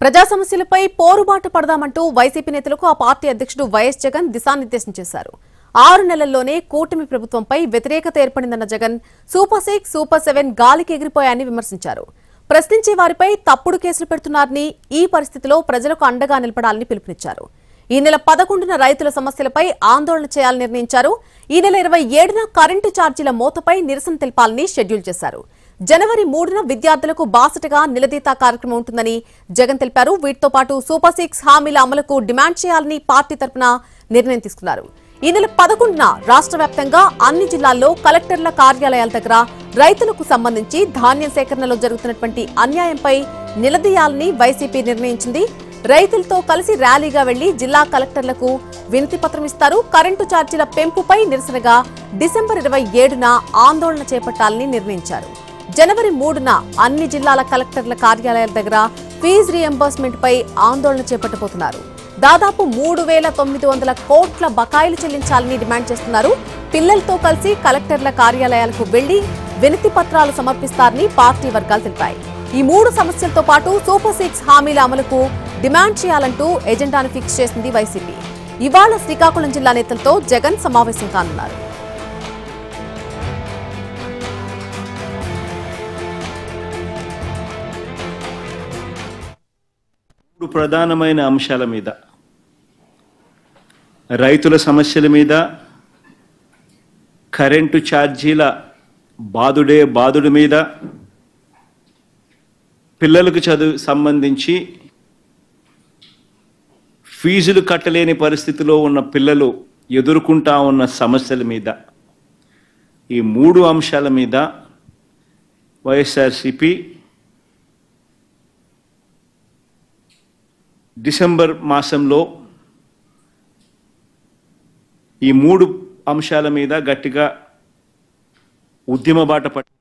ప్రజా సమస్యలపై పోరుబాటు పడదామంటూ వైసీపీ నేతలకు ఆ పార్టీ అధ్యక్షుడు వైఎస్ జగన్ దిశానిర్దేశం చేశారు. 6 నెలల్లోనే కూటమి ప్రభుత్వంపై వ్యతిరేకత ఏర్పడిందన్న జగన్ సూపర్ 6, సూపర్ 7 గాలికి ఎగిరిపోయాయని విమర్శించారు. ప్రశ్నించే వారిపై తప్పుడు కేసులు పెడుతున్నారని, ఈ పరిస్థితిలో ప్రజలకు అండగా నిలబడాలని పిలుపునిచ్చారు. ఈ నెల 11న రైతుల సమస్యలపై ఆందోళన చేయాలని నిర్ణయించారు. ఈ నెల 27న కరెంటు ఛార్జీల మోతపై నిరసన తెలపాలని షెడ్యూల్ చేశారు. జనవరి 3న విద్యార్థులకు బాసటగా నిలదీత కార్యక్రమం ఉంటుందని జగన్ తెలిపారు. వీటితో పాటు సూపర్ 6 హామీల అమలుకు డిమాండ్ చేయాలని పార్టీ తరఫున నిర్ణయం తీసుకున్నారు. ఈ నెల 11న రాష్ట్ర వ్యాప్తంగా అన్ని జిల్లాల్లో కలెక్టర్ల కార్యాలయాల దగ్గర రైతులకు సంబంధించి ధాన్యం సేకరణలో జరుగుతున్నటువంటి అన్యాయంపై నిలదీయాలని వైసీపీ నిర్ణయించింది. రైతులతో కలిసి ర్యాలీగా వెళ్లి జిల్లా కలెక్టర్లకు వినతి పత్రం ఇస్తారు. కరెంటు ఛార్జీల పెంపుపై నిరసనగా డిసెంబర్ 27న ఆందోళన చేపట్టాలని నిర్ణయించారు. జనవరి 3న అన్ని జిల్లాల కలెక్టర్ల కార్యాలయాల దగ్గర ఫీజు రీఎంబర్స్మెంట్ పై ఆందోళన చేపట్టబోతున్నారు. దాదాపు 3,900 కోట్ల బకాయిలు చెల్లించాలని డిమాండ్ చేస్తున్నారు. పిల్లలతో కలిసి కలెక్టర్ల కార్యాలయాలకు వెళ్లి వినతి పత్రాలు సమర్పిస్తారని పార్టీ వర్గాలు తెలిపాయి. ఈ 3 సమస్యలతో పాటు సూపర్ 6 హామీల అమలుకు డిమాండ్ చేయాలంటూ ఎజెండాను ఫిక్స్ చేసింది వైసీపీ. ఇవాళ శ్రీకాకుళం జిల్లా నేతలతో జగన్ సమావేశం కానున్నారు. ప్రధానమైన అంశాల మీద, రైతుల సమస్యల మీద, కరెంటు ఛార్జీల బాదుడు మీద, పిల్లలకు చదువు సంబంధించి ఫీజులు కట్టలేని పరిస్థితిలో ఉన్న పిల్లలు ఎదుర్కొంటా ఉన్న సమస్యల మీద, ఈ 3 అంశాల మీద వైఎస్ఆర్సీపీ డిసెంబర్ మాసంలో ఈ 3 అంశాల మీద గట్టిగా ఉద్యమ బాట పట్టి